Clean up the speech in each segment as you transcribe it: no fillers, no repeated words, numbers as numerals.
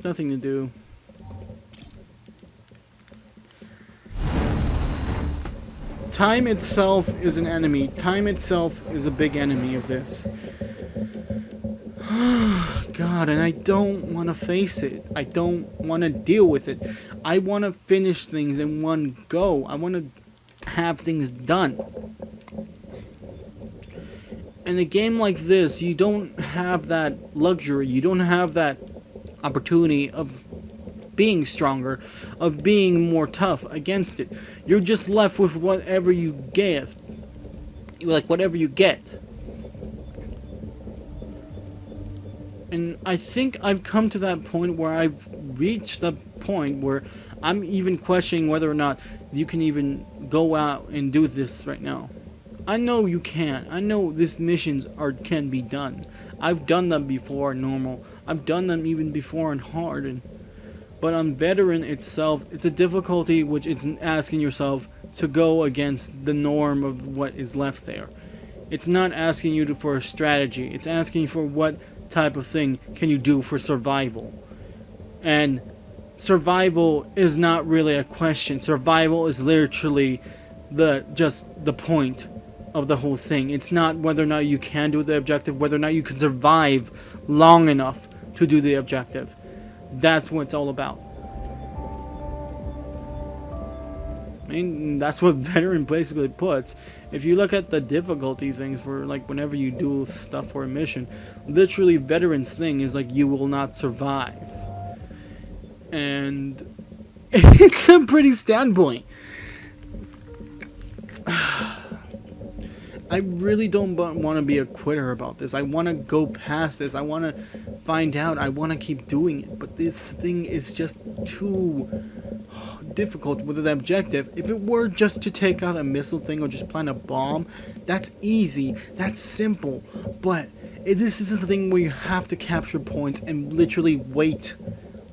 nothing to do. Time itself is an enemy. Time itself is a big enemy of this. God, and I don't want to face it. I don't want to deal with it. I want to finish things in one go. I want to have things done. In a game like this, you don't have that luxury. You don't have that opportunity of being stronger, of being more tough against it. You're just left with whatever you get. Like, whatever you get. And I think I've come to that point where I've reached the point where I'm even questioning whether or not you can even go out and do this right now. I know you can. I know these missions can be done. I've done them before in normal. I've done them even before in hard. But on veteran itself, it's a difficulty which is asking yourself to go against the norm of what is left there. It's not asking you for a strategy. It's asking for what type of thing can you do for survival. And survival is not really a question. Survival is literally just the point of the whole thing. It's not whether or not you can do the objective, whether or not you can survive long enough to do the objective. That's what it's all about. I mean, that's what veteran basically puts. If you look at the difficulty things for, like, whenever you do stuff for a mission, literally veteran's thing is like, you will not survive. And it's a pretty standpoint. I really don't want to be a quitter about this. I want to go past this. I want to find out. I want to keep doing it. But this thing is just too difficult with an objective. If it were just to take out a missile thing or just plant a bomb, that's easy. That's simple. But this is the thing where you have to capture points and literally wait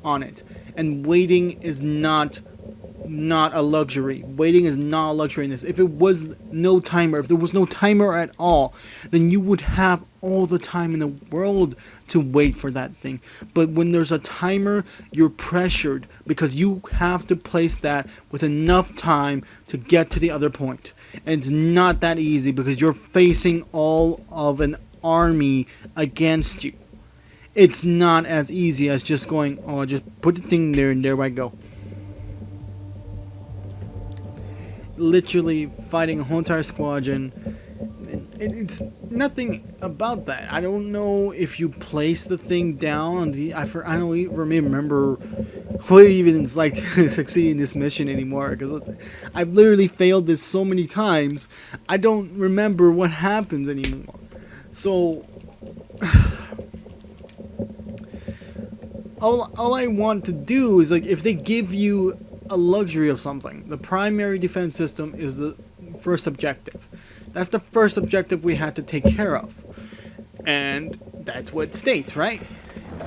on it. And waiting is not a luxury. Waiting is not a luxury in this. If it was no timer, if there was no timer at all, then you would have all the time in the world to wait for that thing. But when there's a timer, you're pressured because you have to place that with enough time to get to the other point. And it's not that easy because you're facing all of an army against you. It's not as easy as just going, oh, just put the thing there and there I go. Literally fighting a whole entire squadron. It's nothing about that. I don't know if you place the thing down on the. I don't even remember what even it's like to succeed in this mission anymore because I've literally failed this so many times. I don't remember what happens anymore. So all I want to do is, like, if they give you a luxury of something, the primary defense system is the first objective. That's the first objective we had to take care of, and that's what it states, right?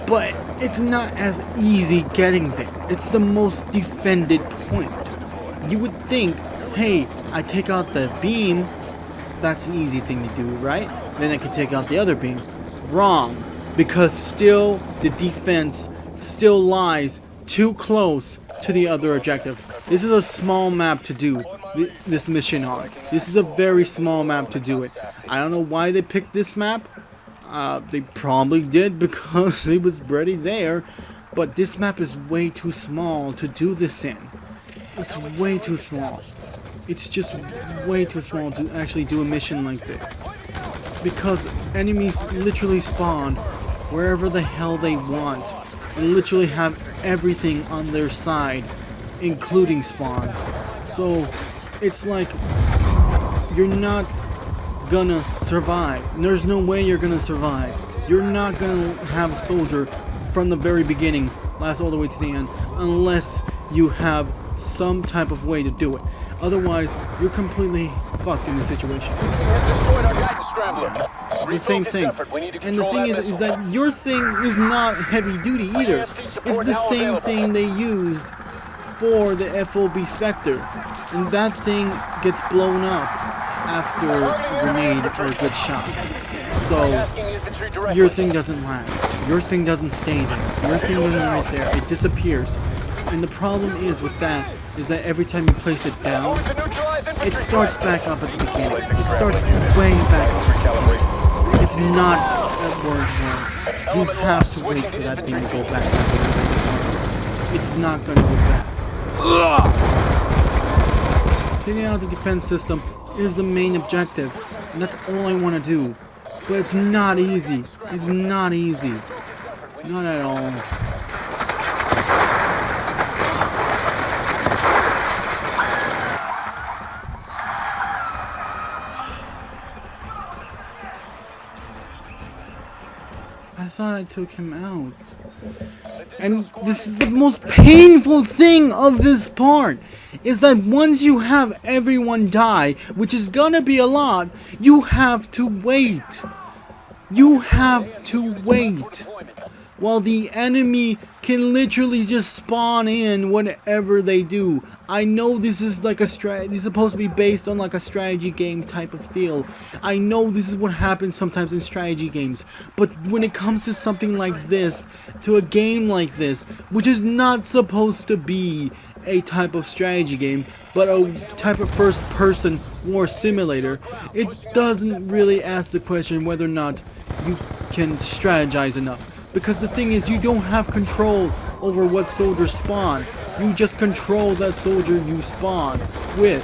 But it's not as easy getting there. It's the most defended point. You would think, hey, I take out the beam, that's an easy thing to do, right? Then I can take out the other beam. Wrong, because still the defense still lies too close to the other objective. This is a small map to do this mission on. This is a very small map to do it. I don't know why they picked this map. They probably did because it was already there. But this map is way too small to do this in. It's way too small. It's just way too small to actually do a mission like this. Because enemies literally spawn wherever the hell they want. And literally have everything on their side, including spawns. So it's like you're not gonna survive. There's no way you're gonna survive. You're not gonna have a soldier from the very beginning last all the way to the end unless you have some type of way to do it. Otherwise, you're completely fucked in this situation. It's the same thing. And the thing is that your thing is not heavy duty either. It's the same thing they used for the FOB Spectre. And that thing gets blown up after a grenade or a good shot. So your thing doesn't last. Your thing doesn't stay there. Your thing isn't right there. It disappears. And the problem is with that is that every time you place it down, it starts back up at the beginning. It starts way back up. It's not at where it was. You have to wait for that thing to go back. It's not going to go back. Taking out the defense system is the main objective, and that's all I want to do. But it's not easy. It's not easy. Not at all. I thought I took him out. And this is the most painful thing of this part, is that once you have everyone die, which is gonna be a lot, you have to wait. You have to wait. While the enemy can literally just spawn in whatever they do. I know this is like a this is supposed to be based on like a strategy game type of feel. I know this is what happens sometimes in strategy games. But when it comes to something like this, to a game like this, which is not supposed to be a type of strategy game, but a type of first-person war simulator, it doesn't really ask the question whether or not you can strategize enough. Because the thing is, you don't have control over what soldiers spawn. You just control that soldier you spawn with.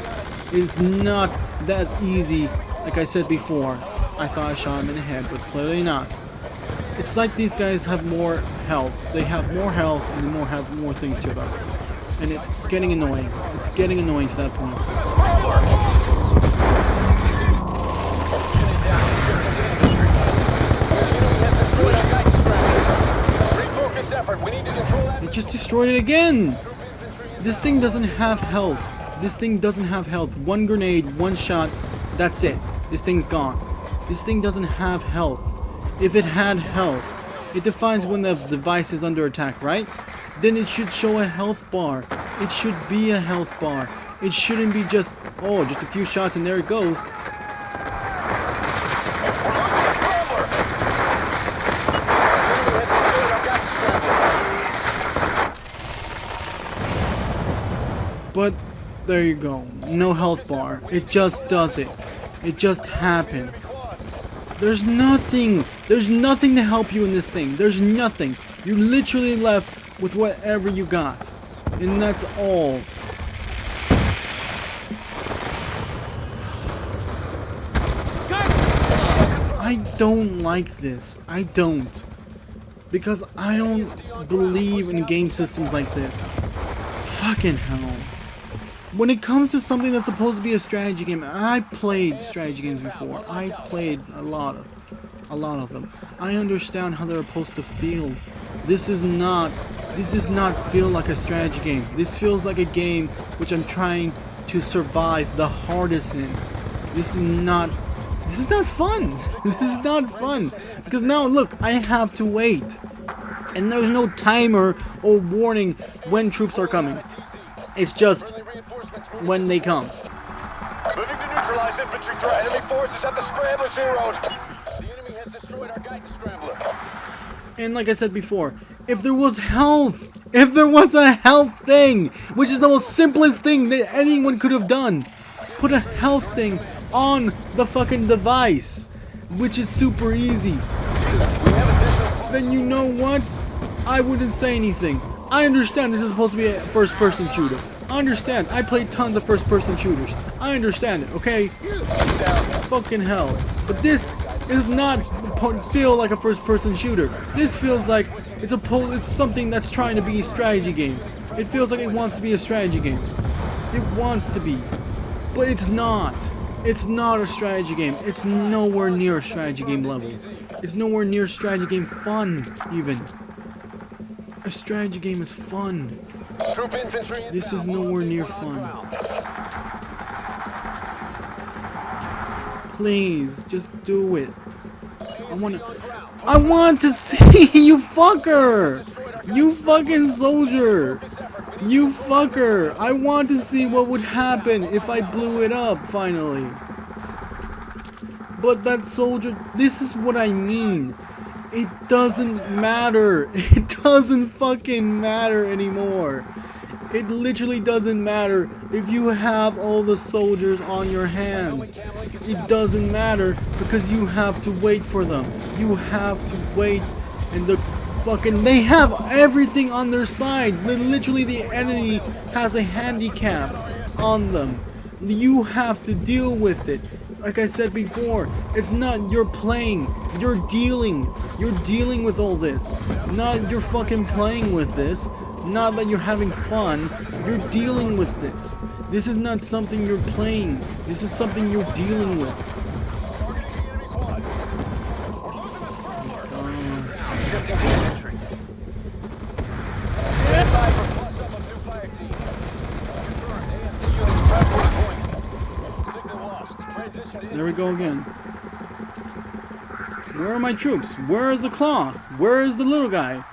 It's not that easy, like I said before. I thought I shot him in the head, but clearly not. It's like these guys have more health. They have more health and they have more things to them. And it's getting annoying. It's getting annoying to that point. They just destroyed it again! This thing doesn't have health. This thing doesn't have health. One grenade, one shot, that's it. This thing's gone. This thing doesn't have health. If it had health, it defines when the device is under attack, right? Then it should show a health bar. It should be a health bar. It shouldn't be just, oh, just a few shots and there it goes. But there you go. No health bar. It just does it. It just happens. There's nothing. There's nothing to help you in this thing. There's nothing. You're literally left with whatever you got. And that's all. I don't like this. I don't. Because I don't believe in game systems like this. Fucking hell. When it comes to something that's supposed to be a strategy game, I played strategy games before. I've played a lot of them. I understand how they're supposed to feel. This does not feel like a strategy game. This feels like a game which I'm trying to survive the hardest in. This is not fun. This is not fun. Because now look, I have to wait. And there's no timer or warning when troops are coming. It's just when they come. Moving to neutralize infantry threat. Enemy forces at the Scrambler 0. The enemy has destroyed our guidance scrambler. And like I said before, if there was health, if there was a health thing, which is the most simplest thing that anyone could have done, put a health thing on the fucking device, which is super easy. Then you know what? I wouldn't say anything. I understand this is supposed to be a first-person shooter. I understand. I played tons of first-person shooters. I understand it, okay? Fucking hell. But this is not feel like a first-person shooter. This feels like it's something that's trying to be a strategy game. It feels like it wants to be a strategy game. It wants to be. But it's not. It's not a strategy game. It's nowhere near a strategy game level. It's nowhere near strategy game fun, even. A strategy game is fun. This is nowhere near fun. Please, just do it. I want to see you fucker! You fucking soldier! You fucker! I want to see what would happen if I blew it up, finally. But that soldier, this is what I mean. It doesn't matter. It doesn't fucking matter anymore. It literally doesn't matter if you have all the soldiers on your hands. It doesn't matter because you have to wait for them. You have to wait, and they have everything on their side. Literally the enemy has a handicap on them. You have to deal with it. Like I said before, it's not you're playing, you're dealing with all this. Not you're fucking playing with this. Not that you're having fun, you're dealing with this. This is not something you're playing. This is something you're dealing with. Shifting to infantry. Stand by for plus up of new fire team. Confirmed. ASD units prep for deployment. Signal lost. Transition to There we go again. Where are my troops? Where is the claw? Where is the little guy?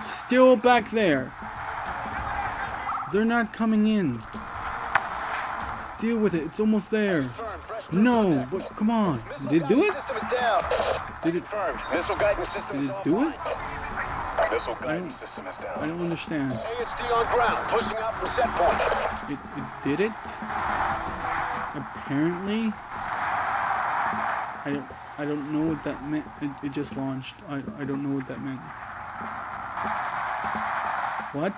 Still back there. They're not coming in. Deal with it. It's almost there. No, but come on. Did it do it? System is down. Did it? Confirmed. Missile guidance system Did is it do it? Missile guidance system is I down. don't understand. ASD on ground, pushing out from set point. It did it? Apparently. I don't know what that meant. It just launched. I don't know what that meant. What?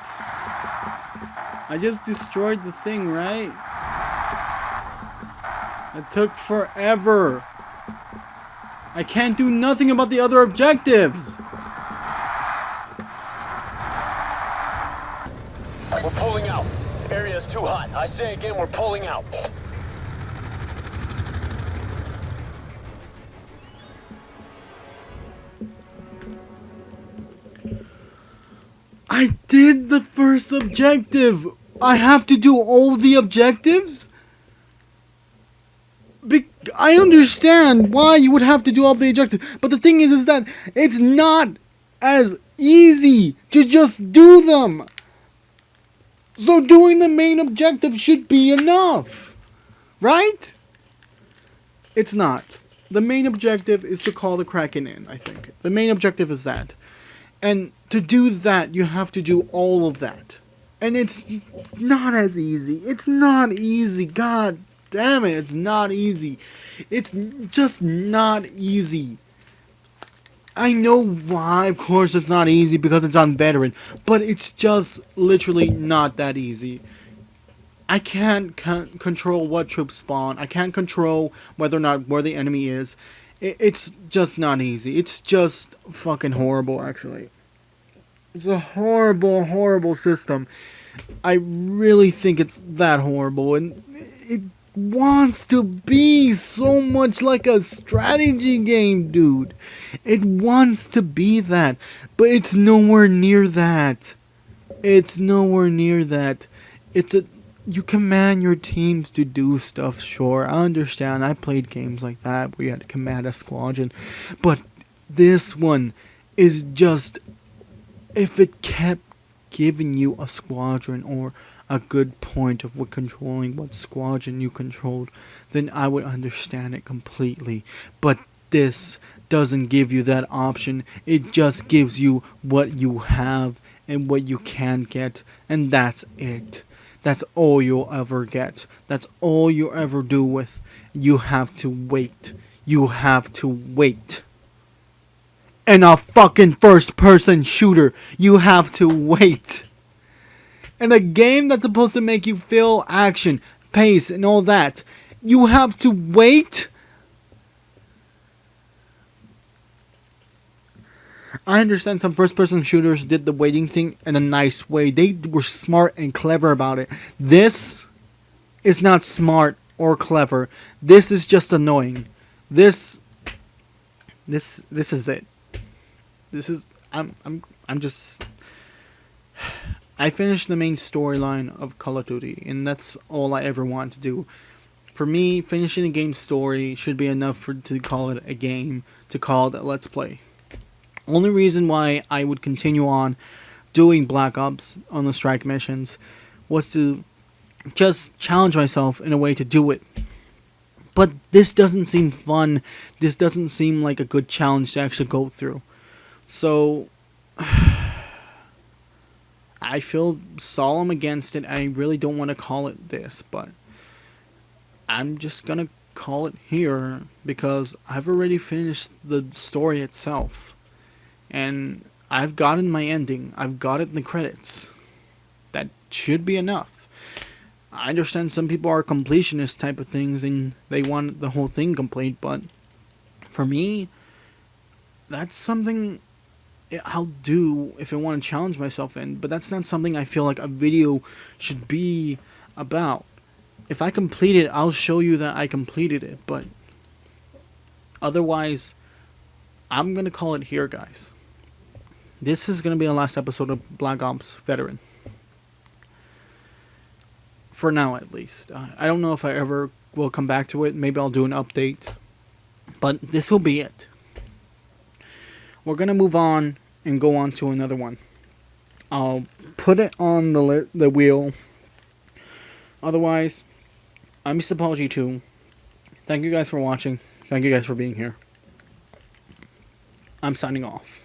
I just destroyed the thing, right? It took forever. I can't do nothing about the other objectives. We're pulling out. Area's too hot. I say again, we're pulling out. I did the first objective. I have to do all the objectives? I understand why you would have to do all the objectives, but the thing is that it's not as easy to just do them. So doing the main objective should be enough, right? It's not. The main objective is to call the Kraken in, I think. The main objective is that. And to do that, you have to do all of that. And it's not as easy. It's not easy. God damn it, it's not easy. It's just not easy. I know why, of course it's not easy because it's on veteran, but it's just literally not that easy. I can't control what troops spawn. I can't control whether or not where the enemy is. It's just not easy. It's just fucking horrible, actually. It's a horrible, horrible system. I really think it's that horrible, and it wants to be so much like a strategy game, dude. It wants to be that, but it's nowhere near that. It's nowhere near that. You command your teams to do stuff, sure. I understand. I played games like that where you had to command a squadron, but this one is just, if it kept giving you a squadron or a good point of controlling what squadron you controlled, then I would understand it completely. But this doesn't give you that option. It just gives you what you have and what you can get, and that's it. That's all you'll ever get. That's all you'll ever do with. You have to wait. You have to wait. In a fucking first-person shooter, you have to wait. In a game that's supposed to make you feel action, pace, and all that, you have to wait? I understand some first-person shooters did the waiting thing in a nice way. They were smart and clever about it. This is not smart or clever. This is just annoying. This is it. This is I'm just I finished the main storyline of Call of Duty, and that's all I ever want to do. For me, finishing a game story should be enough to call it a game, to call it a Let's Play. Only reason why I would continue on doing Black Ops on the strike missions was to just challenge myself in a way to do it. But this doesn't seem fun. This doesn't seem like a good challenge to actually go through. So I feel solemn against it. I really don't want to call it this, but I'm just gonna call it here because I've already finished the story itself. And I've gotten my ending. I've got it in the credits. That should be enough. I understand some people are completionist type of things and they want the whole thing complete, but for me, that's something I'll do if I want to challenge myself in, but that's not something I feel like a video should be about. If I complete it, I'll show you that I completed it, but otherwise, I'm going to call it here, guys. This is going to be the last episode of Black Ops Veteran. For now, at least. I don't know if I ever will come back to it. Maybe I'll do an update. But this will be it. We're going to move on and go on to another one. I'll put it on the wheel. Otherwise, I'm MrPaulG2. Thank you guys for watching. Thank you guys for being here. I'm signing off.